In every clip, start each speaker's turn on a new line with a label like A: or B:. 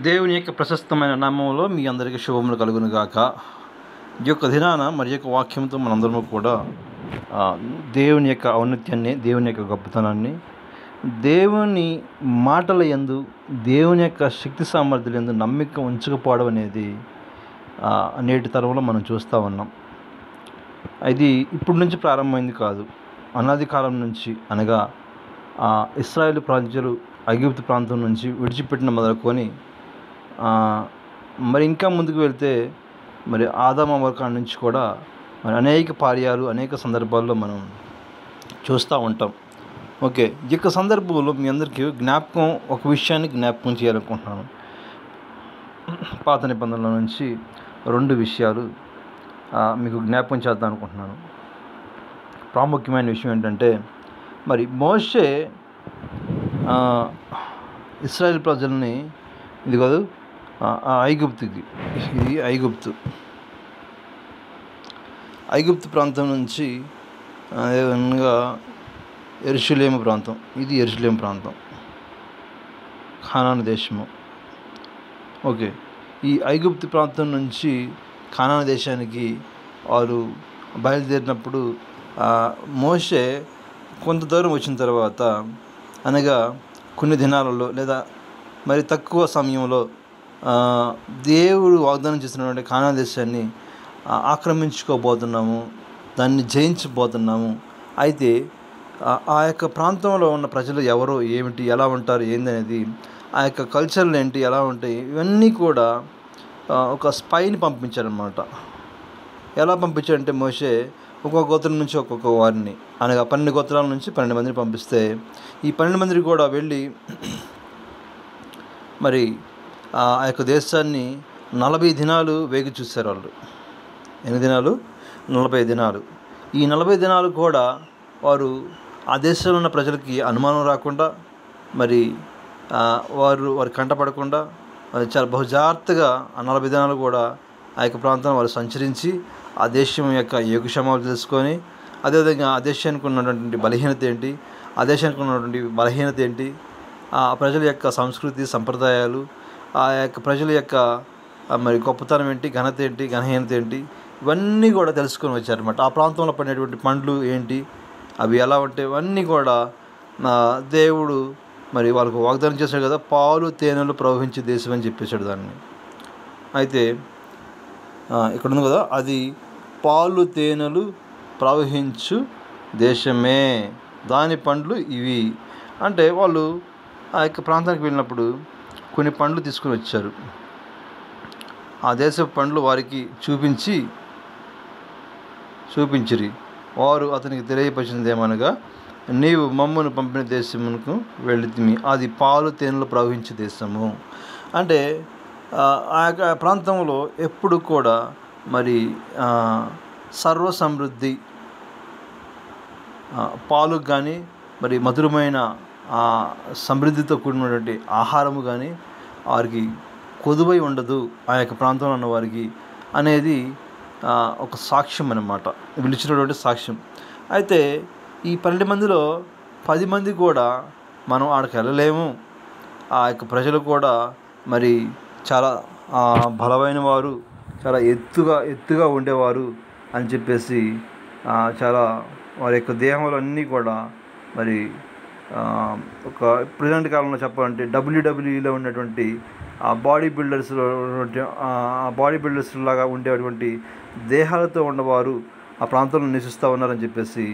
A: దేవుని యొక్క ప్రశస్తమైన నామంలో మీ అందరికీ శుభములు కలుగును గాక. ఈ యొక్క దినాన మరి యొక్క వాక్యంతో మనందరము కూడా దేవుని యొక్క ఔన్నత్యాన్ని, దేవుని యొక్క గొప్పతనాన్ని, దేవుని మాటల యందు, దేవుని యొక్క శక్తి సామర్థ్యాల యందు నమ్మిక ఉంచకపోవడం అనేది నేటి తరంలో మనం చూస్తూ ఉన్నాం. ఇది ఇప్పటి నుంచి ప్రారంభమైంది కాదు, అనాది కాలం నుంచి, అనగా ఇశ్రాయేలు ప్రజలు ఐగుప్తు ప్రాంతం నుంచి విడిచిపెట్టిన మొదలుకొని మరి ఇంకా ముందుకు వెళ్తే మరి ఆదాము అవ్వల కాడ నుంచి కూడా మరి అనేక పార్యాలు, అనేక సందర్భాల్లో మనం చూస్తూ ఉంటాం. ఓకే, ఈ యొక్క సందర్భంలో మీ అందరికీ ఒక విషయాన్ని జ్ఞాపకం చేయాలనుకుంటున్నాను. పాత నిబంధనల నుంచి 2 విషయాలు మీకు జ్ఞాపకం చేద్దాం అనుకుంటున్నాను. ప్రాముఖ్యమైన విషయం ఏంటంటే, మరి మోషే ఇశ్రాయేల్ ప్రజల్ని ఇది కాదు ఐగుప్తు ప్రాంతం నుంచి అదేవిధంగా యెరూషలేము ప్రాంతం, ఇది యెరూషలేము ప్రాంతం, కానాను దేశము. ఓకే, ఈ ఐగుప్తు ప్రాంతం నుంచి కానాను దేశానికి వారు బయలుదేరినప్పుడు మోషే కొంత దూరం వచ్చిన తర్వాత, అనగా కొన్ని దినాలలో లేదా మరి తక్కువ సమయంలో దేవుడు వాగ్దానం చేసినటువంటి కానాను దేశాన్ని ఆక్రమించుకోబోతున్నాము, దాన్ని జయించబోతున్నాము. అయితే ఆ యొక్క ప్రాంతంలో ఉన్న ప్రజలు ఎవరో, ఏమిటి, ఎలా ఉంటారు, ఏందనేది, ఆ యొక్క కల్చర్లు ఏంటి, ఎలా ఉంటాయి, ఇవన్నీ కూడా ఒక స్పైని పంపించారనమాట. ఎలా పంపించారంటే, మోషే ఒక్కొక్క గోత్రం నుంచి ఒక్కొక్క వారిని, అనగా 12 గోత్రాల నుంచి 12 మందిని పంపిస్తే, ఈ 12 మందిని కూడా వెళ్ళి మరి ఆ యొక్క దేశాన్ని 40 దినాలు వేగి చూశారు వాళ్ళు. ఎన్ని దినాలు? 40 దినాలు. ఈ 40 దినాలు కూడా వారు ఆ దేశంలో ఉన్న ప్రజలకి అనుమానం రాకుండా, మరి వారి కంటపడకుండా చాలా బహుజాగ్రత్తగా ఆ 40 దినాలు కూడా ఆ యొక్క ప్రాంతాన్ని వారు సంచరించి ఆ దేశం యొక్క యోగక్షేమాలు తెలుసుకొని, అదేవిధంగా ఆ దేశానికి ఉన్నటువంటి బలహీనత ఏంటి, ఆ దేశానికి ఉన్నటువంటి బలహీనత ఏంటి, ఆ ప్రజల యొక్క సంస్కృతి సంప్రదాయాలు, ఆ యొక్క ప్రజల యొక్క మరి గొప్పతనం ఏంటి, ఘనత ఏంటి, ఘనహీనత ఏంటి, ఇవన్నీ కూడా తెలుసుకొని వచ్చారన్నమాట. ఆ ప్రాంతంలో పడినటువంటి పండ్లు ఏంటి, అవి ఎలా ఉంటాయి, ఇవన్నీ కూడా దేవుడు మరి వాళ్ళకు వాగ్దానం చేశాడు కదా, పాలు తేనెలు ప్రవహించే దేశం అని చెప్పేశాడు దాన్ని. అయితే ఇక్కడ ఉంది కదా, అది పాలు తేనెలు ప్రవహించు దేశమే, దాని పండ్లు ఇవి. అంటే వాళ్ళు ఆ యొక్క ప్రాంతానికి వెళ్ళినప్పుడు కొన్ని పండ్లు తీసుకుని వచ్చారు. ఆ దేశ పండ్లు వారికి చూపించిరి. వారు అతనికి తెలియపరిచినది ఏమనగా, నీవు మమ్మను పంపిన దేశమునకు వెళ్ళితిమి, అది పాలు తేనెలు ప్రవహించే దేశము. అంటే ఆ యొక్క ప్రాంతంలో ఎప్పుడు కూడా మరి సర్వ సమృద్ధి, పాలు కానీ, మరి మధురమైన సమృద్ధితో కూడినటువంటి ఆహారము కానీ వారికి కొదువై ఉండదు ఆ యొక్క ప్రాంతంలో ఉన్న వారికి అనేది ఒక సాక్ష్యం అన్నమాట, పిలిచినటువంటి సాక్ష్యం. అయితే ఈ 12 మందిలో 10 మంది కూడా మనం ఆడికి వెళ్ళలేము, ఆ యొక్క ప్రజలు కూడా మరి చాలా బలమైన వారు, చాలా ఎత్తుగా ఉండేవారు అని చెప్పేసి, చాలా వారి యొక్క దేహంలో అన్నీ కూడా మరి ఒక ప్రజెంట్ కాలంలో చెప్పాలంటే WWEలో ఉన్నటువంటి ఆ బాడీ బిల్డర్స్ లాగా ఉండేటువంటి దేహాలతో ఉన్నవారు ఆ ప్రాంతంలో నివసిస్తూ ఉన్నారని చెప్పేసి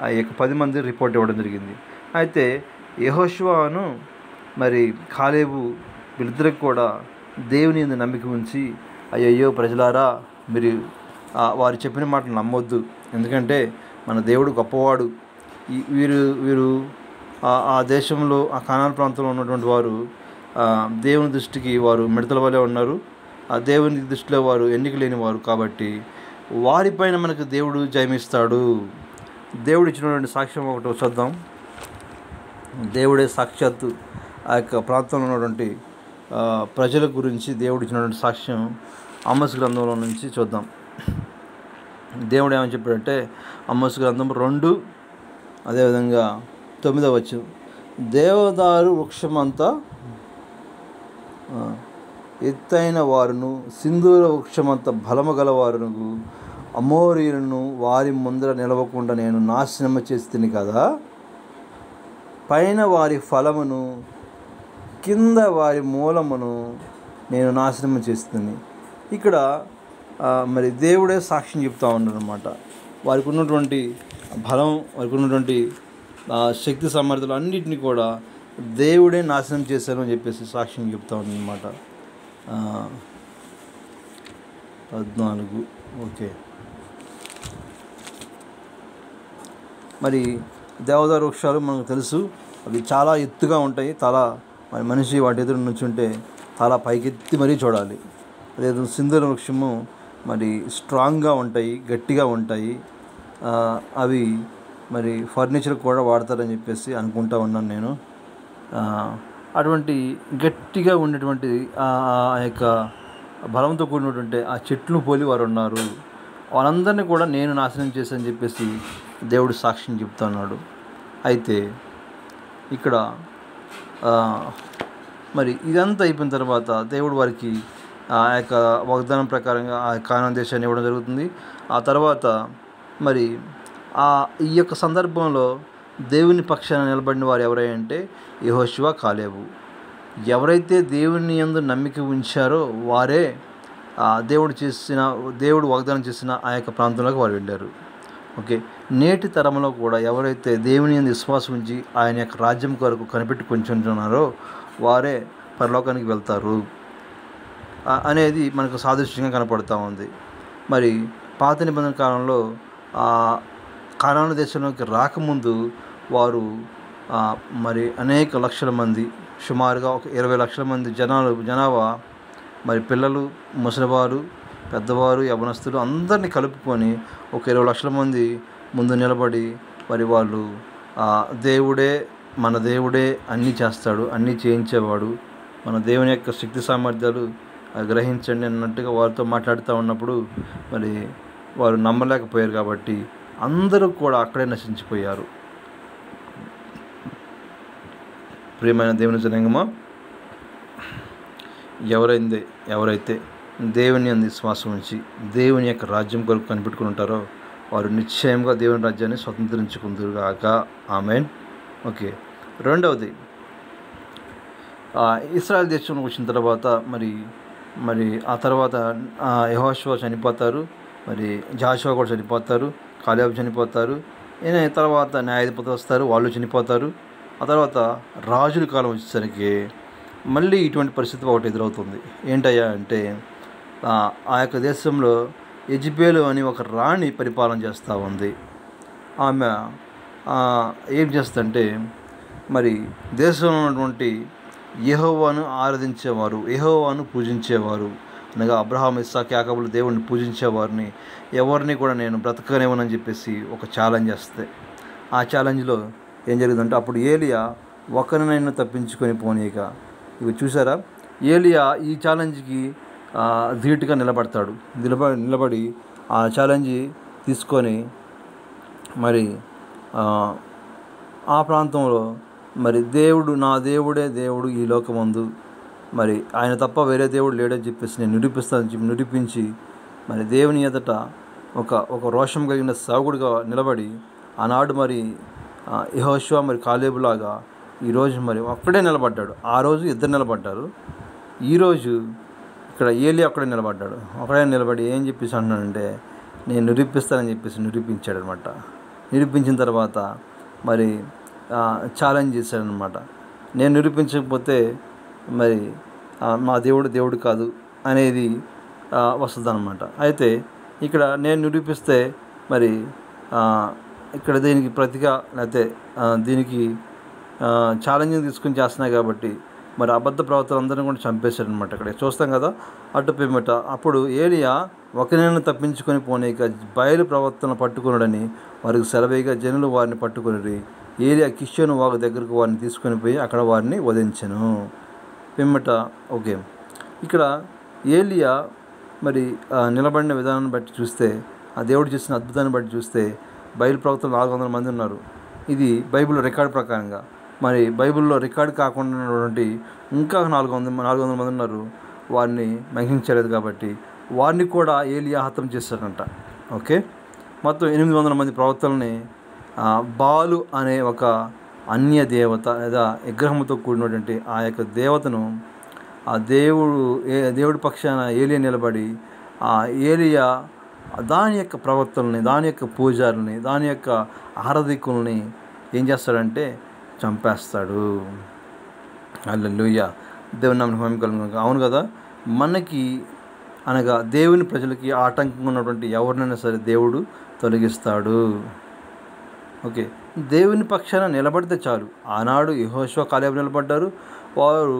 A: ఆ యొక్క 10 మంది రిపోర్ట్ ఇవ్వడం జరిగింది. అయితే యెహోషువను మరి కాలేబు వీళ్ళిద్దరికి కూడా దేవుని యందు నమ్మిక ఉంచి, అయ్యయ్యో ప్రజలారా, మీరు వారు చెప్పిన మాటలు నమ్మొద్దు, ఎందుకంటే మన దేవుడు గొప్పవాడు. వీరు ఆ దేశంలో, ఆ కానాను ప్రాంతంలో ఉన్నటువంటి వారు దేవుని దృష్టికి వారు మిడతల వలె ఉన్నారు, ఆ దేవుని దృష్టిలో వారు ఎన్నిక లేని వారు, కాబట్టి వారిపైన మనకు దేవుడు జయమిస్తాడు. దేవుడు ఇచ్చినటువంటి సాక్ష్యం ఒకటి చూద్దాం. దేవుడే సాక్షాత్తు ఆ యొక్క ప్రాంతంలో ఉన్నటువంటి ప్రజల గురించి దేవుడు ఇచ్చినటువంటి సాక్ష్యం ఆమోసు గ్రంథంలో నుంచి చూద్దాం. దేవుడు ఏమని చెప్పాడంటే, ఆమోసు గ్రంథం 2 అదేవిధంగా 9వ వచనం, దేవదారు వృక్షమంతా ఎత్తైన వారును సింధూర వృక్షమంత బలము గలవారును అమోరీయులను వారి ముందర నిలవకుండా నేను నాశనము చేస్తుంది కదా. పైన వారి ఫలమును కింద వారి మూలమును నేను నాశనము చేస్తుంది. ఇక్కడ మరి దేవుడే సాక్ష్యం చెప్తా ఉన్నాడు అనమాట. వారికి ఉన్నటువంటి బలం, వారికి ఉన్నటువంటి శక్తి సామర్థ్యాలు అన్నిటినీ కూడా దేవుడే నాశనం చేశారు అని చెప్పేసి సాక్ష్యం చెప్తా ఉంది అనమాట. 14 ఓకే. మరి దేవదారు వృక్షాలు మనకు తెలుసు, అవి చాలా ఎత్తుగా ఉంటాయి. మరి మనిషి వాటి ఎదురు నుంచుంటే తల పైకెత్తి మరీ చూడాలి. లేదు సింధూర వృక్షము మరి స్ట్రాంగ్గా ఉంటాయి, గట్టిగా ఉంటాయి. అవి మరి ఫర్నిచర్ కూడా వాడతారని చెప్పేసి అనుకుంటా ఉన్నాను నేను. అటువంటి గట్టిగా ఉన్నటువంటి ఆ యొక్క బలంతో కూడినటువంటి ఆ చెట్లు పోలి వారు ఉన్నారు. వాళ్ళందరినీ కూడా నేను నాశనం చేశానని చెప్పేసి దేవుడు సాక్ష్యం చెప్తున్నాడు. అయితే ఇక్కడ మరి ఇదంతా అయిపోయిన తర్వాత దేవుడు వారికి ఆ యొక్క వాగ్దానం ప్రకారంగా ఆ కానాను దేశాన్ని ఇవ్వడం జరుగుతుంది. ఆ తర్వాత మరి ఈ యొక్క సందర్భంలో దేవుని పక్షాన నిలబడిన వారు ఎవరంటే యెహోషువ, కాలేబు. ఎవరైతే దేవుని యందు నమ్మిక ఉంచారో వారే దేవుడు వాగ్దానం చేసిన ఆ యొక్క ప్రాంతంలోకి వారు వెళ్ళారు. ఓకే. నేటి తరంలో కూడా ఎవరైతే దేవుని యందు విశ్వాసం ఉంచి ఆయన యొక్క రాజ్యం కొరకు కనిపెట్టి కొంచుంటున్నారో వారే పరలోకానికి వెళ్తారు అనేది మనకు సాదృశ్యంగా కనపడుతూ ఉంది. మరి పాత నిబంధన కాలంలో కానాను దేశంలోకి రాకముందు వారు మరి అనేక లక్షల మంది, సుమారుగా ఒక 20 లక్షల మంది జనాభా, మరి పిల్లలు, ముసలివారు, పెద్దవారు, యవనస్తులు అందరినీ కలుపుకొని ఒక 20 లక్షల మంది ముందు నిలబడి మరి వాళ్ళు దేవుడే, మన దేవుడే అన్నీ చేస్తాడు, అన్నీ చేయించేవాడు, మన దేవుని యొక్క శక్తి సామర్థ్యాలు గ్రహించండి అన్నట్టుగా వారితో మాట్లాడుతూ ఉన్నప్పుడు మరి వారు నమ్మలేకపోయారు. కాబట్టి అందరూ కూడా అక్కడే నశించిపోయారు. ప్రియమైన దేవుని జనాంగమా, ఎవరైతే దేవుని యందు విశ్వాసం ఉంచి దేవుని యొక్క రాజ్యం కొరకు కనిపెట్టుకుని ఉంటారో వారు నిశ్చయంగా దేవుని రాజ్యాన్ని స్వతంత్రించుకుందురుగాక. ఆమేన్. ఓకే. రెండవది, ఇశ్రాయేల్ దేశంలోకి వచ్చిన తర్వాత మరి ఆ తర్వాత యెహోషువ చనిపోతారు, మరి జాషువా కూడా చనిపోతారు, కాలేబు చనిపోతారు. తర్వాత న్యాయాధిపతులు వస్తారు, వాళ్ళు చనిపోతారు. ఆ తర్వాత రాజుల కాలం వచ్చేసరికి మళ్ళీ ఇటువంటి పరిస్థితి ఒకటి ఎదురవుతుంది. ఏంటయ్యా అంటే ఆ యొక్క దేశంలో యెజబెలు అని ఒక రాణి పరిపాలన చేస్తూ ఉంది. ఆమె ఏం చేస్తుందంటే మరి దేశంలో ఉన్నటువంటి యెహోవాను ఆరాధించేవారు, యెహోవాను పూజించేవారు, అనగా అబ్రహాం, ఇస్సాకు, యాకోబులు దేవుడిని పూజించేవారిని ఎవరిని కూడా నేను బ్రతకనివ్వనని చెప్పేసి ఒక ఛాలెంజ్ చేస్తే, ఆ ఛాలెంజ్లో ఏం జరిగిందంటే అప్పుడు ఏలియా ఒకరినైనా తప్పించుకొని పోనీక. ఇవి చూసారా, ఏలియా ఈ ఛాలెంజ్కి ధీటుగా నిలబడి ఆ ఛాలెంజ్ తీసుకొని మరి ఆ ప్రాంతంలో మరి దేవుడు, నా దేవుడే దేవుడు ఈ లోకమందు, మరి ఆయన తప్ప వేరే దేవుడు లేడని చెప్పేసి నేను నిరూపిస్తానని చెప్పి నిరూపించి మరి దేవుని ఎదుట ఒక రోషం కలిగిన సేవకుడిగా నిలబడి ఆనాడు మరి యెహోషువ మరి కాలేబులాగా ఈరోజు మరి ఒక్కడే నిలబడ్డాడు. ఆ రోజు ఇద్దరు నిలబడ్డారు. ఈరోజు ఇక్కడ ఏలియా ఒక్కడే నిలబడ్డాడు. ఒకడే నిలబడి ఏం చెప్పేసి అంటున్నాడంటే నేను నిరూపిస్తానని చెప్పేసి నిరూపించాడు అనమాట. నిరూపించిన తర్వాత మరి ఛాలెంజ్ చేశాడనమాట. నేను నిరూపించకపోతే మరి మా దేవుడు కాదు అనేది వస్తుంది అనమాట. అయితే ఇక్కడ నేను నిరూపిస్తే మరి ఇక్కడ దీనికి ప్రతిగా లేకపోతే దీనికి ఛాలెంజింగ్ తీసుకుని చేస్తున్నాయి కాబట్టి మరి అబద్ధ ప్రవర్తనందరినీ కూడా చంపేశాడు అనమాట. ఇక్కడ చూస్తాం కదా అటు పిమ్మట. అప్పుడు ఏలియా ఒకరినైనా తప్పించుకొని పోనీక బయలు ప్రవర్తన పట్టుకున్నాడని వారికి సెలవేగా జనులు వారిని పట్టుకుని ఏలియా కిషోను వాగు దగ్గరకు వారిని తీసుకొని పోయి అక్కడ వారిని వధించెను. పిమ్మట ఓకే. ఇక్కడ ఏలియా మరి నిలబడిన విధానాన్ని బట్టి చూస్తే, ఆ దేవుడు చేసిన అద్భుతాన్ని బట్టి చూస్తే బైబిల్ ప్రవక్తలు 400 మంది ఉన్నారు. ఇది బైబిల్ రికార్డు ప్రకారంగా. మరి బైబిల్లో రికార్డు కాకుండా ఉన్నటువంటి ఇంకా 400 మంది ఉన్నారు. వారిని మహించలేదు కాబట్టి వారిని కూడా ఏలియా హతం చేశాడంట. ఓకే, మొత్తం 800 మంది ప్రవక్తలని బాలు అనే ఒక అన్య దేవత లేదా విగ్రహంతో కూడినటువంటి ఆ యొక్క దేవతను ఆ దేవుడి పక్షాన ఏలియా నిలబడి ఆ ఏలియా దాని యొక్క ప్రవక్తల్ని, దాని యొక్క పూజారుల్ని, దాని యొక్క ఆరాధికుల్ని ఏం చేస్తాడంటే చంపేస్తాడు. హల్లెలూయా, దేవుని నామమునకు మహిమ కలుగును గాక. అవును కదా, మనకి అనగా దేవుని ప్రజలకి ఆటంకంగా ఉన్నటువంటి ఎవరినైనా సరే దేవుడు తొలగిస్తాడు. ఓకే, దేవుని పక్షాన నిలబడితే చాలు. ఆనాడు యెహోషువ, కాలేబు నిలబడ్డారు. వారు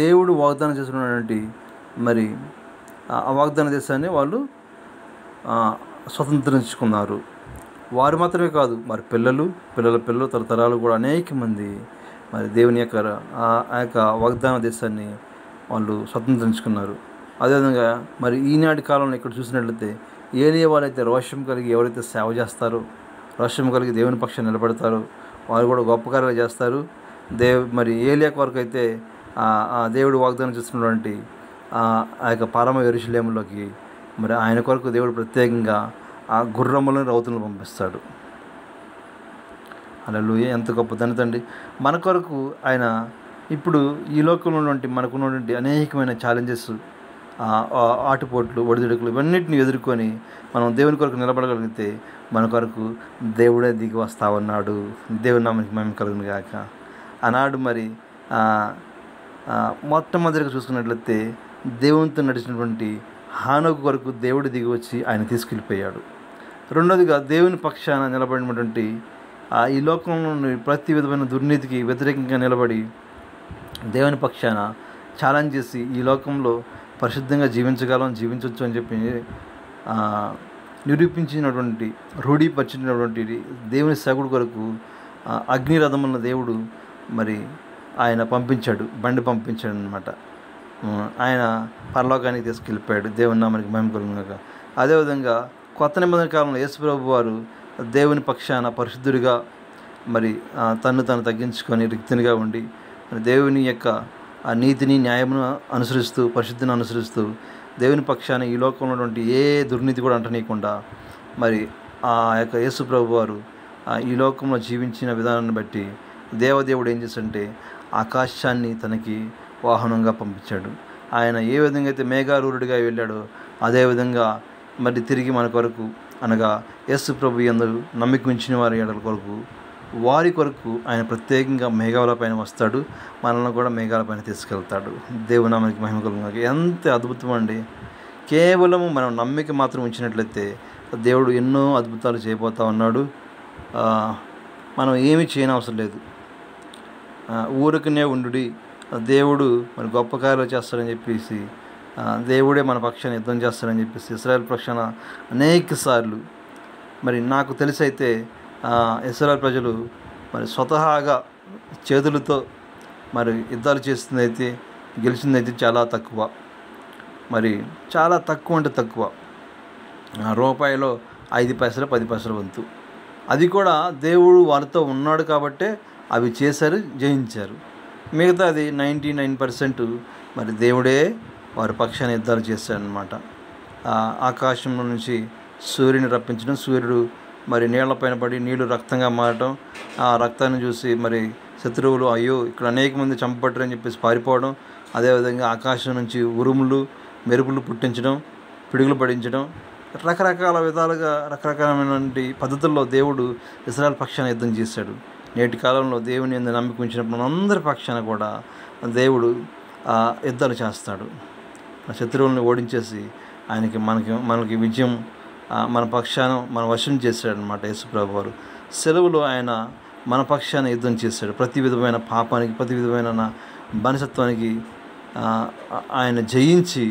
A: దేవుడు వాగ్దానం చేస్తున్నటువంటి మరి ఆ వాగ్దాన దేశాన్ని వాళ్ళు స్వతంత్రించుకున్నారు. వారు మాత్రమే కాదు, మరి పిల్లలు తరతరాలు కూడా అనేక మంది మరి దేవుని యొక్క ఆ యొక్క వాగ్దాన దేశాన్ని వాళ్ళు స్వతంత్రించుకున్నారు. అదేవిధంగా మరి ఈనాటి కాలంలో ఇక్కడ చూసినట్లయితే ఏలియా వాళ్ళైతే రోషం కలిగి ఎవరైతే సేవ చేస్తారో, రోషం కలిగి దేవుని పక్షాన్ని నిలబడతారో వారు కూడా గొప్ప కార్యాలు చేస్తారు. మరి ఏలియా కొరకు అయితే ఆ దేవుడు వాగ్దానం చేస్తున్నటువంటి ఆ యొక్క పరమ యెరూషలేములోకి మరి ఆయన కొరకు దేవుడు ప్రత్యేకంగా ఆ గుర్రములను రౌతులను పంపిస్తాడు. హల్లెలూయా, ఎంత గొప్ప తండ్రి. మన కొరకు ఆయన ఇప్పుడు ఈ లోకంలో ఉన్నటువంటి మనకున్నటువంటి అనేకమైన ఛాలెంజెస్, ఆటుపోట్లు, ఒడిదుడుకులు ఇవన్నిటిని ఎదుర్కొని మనం దేవుని కొరకు నిలబడగలిగితే మన కొరకు దేవుడే దిగి వస్తా ఉన్నాడు. దేవుని నామమునకు మహిమ కలుగును గాక. ఆనాడు మరి మొట్టమొదటిగా చూసుకున్నట్లయితే దేవునితో నడిచినటువంటి హానోకు కొరకు దేవుడు దిగి వచ్చి ఆయన తీసుకెళ్ళిపోయాడు. రెండోదిగా దేవుని పక్షాన నిలబడినటువంటి ఈ లోకంలోని ప్రతి విధమైన దుర్నీతికి వ్యతిరేకంగా నిలబడి దేవుని పక్షాన ఛాలెంజ్ చేసి ఈ లోకంలో పరిశుద్ధంగా జీవించవచ్చు అని చెప్పి నిరూపించినటువంటి, రూఢీపరిచినటువంటి దేవుని సేవకుడి కొరకు అగ్నిరథమున్న దేవుడు మరి ఆయన బండి పంపించాడు అనమాట. ఆయన పరలోకానికి తీసుకెళ్ళిపోయాడు. దేవుని నామానికి మహిమ కలుగును గాక. అదేవిధంగా కొత్త నిబంధన కాలంలో యేసు ప్రభువు వారు దేవుని పక్షాన పరిశుద్ధుడిగా మరి తను తగ్గించుకొని రిక్తునిగా ఉండి దేవుని యొక్క ఆ నీతిని, న్యాయమును అనుసరిస్తూ, పరిశుద్ధిని అనుసరిస్తూ దేవుని పక్షాన ఈ లోకంలో ఉన్నటువంటి ఏ దుర్నీతి కూడా అంటనీయకుండా మరి ఆ యొక్క యేసు ప్రభువు వారు ఈ లోకంలో జీవించిన విధానాన్ని బట్టి దేవదేవుడు ఏం చేశాడంటే ఆకాశాన్ని తనకి వాహనంగా పంపించాడు. ఆయన ఏ విధంగా అయితే మేఘారూఢుడిగా వెళ్ళాడో అదేవిధంగా మరి తిరిగి మన కొరకు అనగా యేసు ప్రభు యందు నమ్మిక ఉంచిన వారి కొరకు ఆయన ప్రత్యేకంగా మేఘాల పైన వస్తాడు. మనల్ని కూడా మేఘాల పైన తీసుకెళ్తాడు. దేవుని నామానికి మహిమ కలుగును గాక. ఎంత అద్భుతం అండి. కేవలము మనం నమ్మిక మాత్రం ఉంచినట్లయితే దేవుడు ఎన్నో అద్భుతాలు చేయబోతా ఉన్నాడు. మనం ఏమీ చేయనవసరం లేదు. ఊరికనే ఉండుడి, దేవుడు మరి గొప్ప కార్యాలు చేస్తాడని చెప్పేసి దేవుడే మన పక్షాన యుద్ధం చేస్తాడని చెప్పేసి ఇశ్రాయేల్ పక్షాన అనేక సార్లు మరి నాకు తెలిసి అయితే ఇశ్రాయేల్ ప్రజలు మరి స్వతహాగా చేతులతో మరి యుద్ధాలు చేస్తుందైతే గెలిచిందైతే చాలా తక్కువ. మరి చాలా తక్కువ అంటే తక్కువ. రూపాయిలో 5 పైసలు 10 పైసలు వంతు. అది కూడా దేవుడు వారితో ఉన్నాడు కాబట్టే అవి చేశారు, జయించారు. మిగతా అది 99% మరి దేవుడే వారి పక్షాన యుద్ధాలు చేశాడనమాట. ఆకాశంలో నుంచి సూర్యుని రప్పించడం, సూర్యుడు మరి నీళ్లపైన పడి నీళ్లు రక్తంగా మారటం, ఆ రక్తాన్ని చూసి మరి శత్రువులు అయ్యో ఇక్కడ అనేక మంది చంపబట్టరని చెప్పేసి పారిపోవడం, అదేవిధంగా ఆకాశం నుంచి ఉరుములు, మెరుపులు పుట్టించడం, పిడుగులు పడించడం, రకరకాల విధాలుగా రకరకాలమైనటువంటి పద్ధతుల్లో దేవుడు ఇశ్రాయేల్ పక్షాన యుద్ధం చేశాడు. నేటి కాలంలో దేవుని యందు నమ్మిక ఉంచినప్పుడు మనందరి పక్షాన కూడా దేవుడు యుద్ధాలు చేస్తాడు. శత్రువులను ఓడించేసి మనకి విజయం మన పక్షాన మన వశం చేశాడనమాట. యేసుప్రభు వారు సెలవులో ఆయన మన పక్షాన యుద్ధం చేశాడు. ప్రతి విధమైన పాపానికి, ప్రతి విధమైన బానిసత్వానికి ఆయన జయించి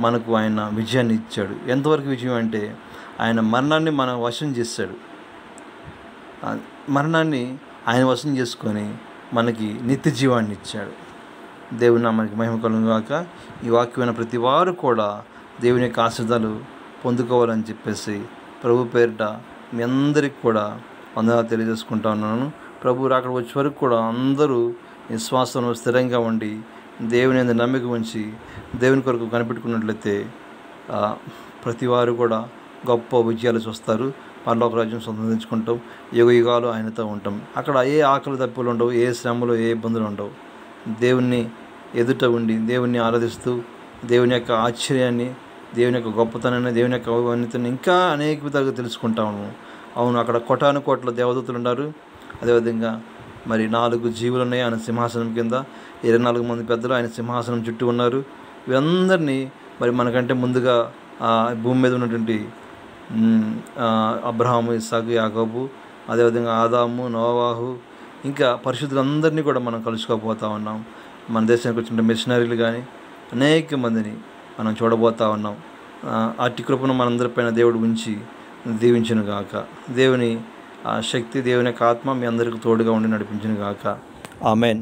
A: మనకు ఆయన విజయాన్ని ఇచ్చాడు. ఎంతవరకు విజయం అంటే ఆయన మరణాన్ని మన వశం చేశాడు. మరణాన్ని ఆయన వశం చేసుకొని మనకి నిత్య జీవాన్ని ఇచ్చాడు. దేవుని నామానికి మహిమ కలుగును గాక. ఈ వాక్యమైన ప్రతి వారు కూడా దేవుని యొక్క ఆశీర్వాదాలు పొందుకోవాలని చెప్పేసి ప్రభు పేరిట మీ అందరికి కూడా వందనాలు తెలియజేసుకుంటా ఉన్నాను. ప్రభు రాకడ వచ్చే వరకు కూడా అందరూ విశ్వాసంలో స్థిరంగా ఉండి దేవుని యందు నమ్మిక ఉంచి దేవుని కొరకు కనిపెట్టుకున్నట్లయితే ప్రతి వారు కూడా గొప్ప విజయాలు చూస్తారు. పరలోక రాజ్యం సంపాదించుకుంటాం, యుగ యుగాలు ఆయనతో ఉంటాం. అక్కడ ఏ ఆకలి తప్పులు ఉండవు, ఏ శ్రమలు, ఏ ఇబ్బందులు ఉండవు. దేవుణ్ణి ఎదుట ఉండి దేవుణ్ణి ఆరాధిస్తూ దేవుని యొక్క ఆశ్చర్యాన్ని, దేవుని యొక్క గొప్పతనాన్ని, దేవుని యొక్క అవన్నతిని ఇంకా అనేక విధాలుగా తెలుసుకుంటాము. అవును, అక్కడ కోటాను కోట్ల దేవదూతలు ఉన్నారు. అదేవిధంగా మరి 4 జీవులు ఉన్నాయి ఆయన సింహాసనం కింద. 24 మంది పెద్దలు ఆయన సింహాసనం చుట్టూ ఉన్నారు. వీరందరినీ మరి మనకంటే ముందుగా భూమి మీద ఉన్నటువంటి అబ్రహాము, ఇస్సాకు, యాకోబు, అదేవిధంగా ఆదాము, నోవాహు, ఇంకా పరిశుద్ధులందరినీ కూడా మనం కలుసుకోబోతూ ఉన్నాం. మన దేశానికి వచ్చిన మిషనరీలు కానీ అనేక మందిని మనం చూడబోతూ ఉన్నాం. అట్టి కృపను మనందరిపైన దేవుడు ఉంచి దీవించును గాక. దేవుని శక్తి, దేవుని యొక్క ఆత్మ మీ అందరికీ తోడుగా ఉండి నడిపించును గాక. ఆమెన్.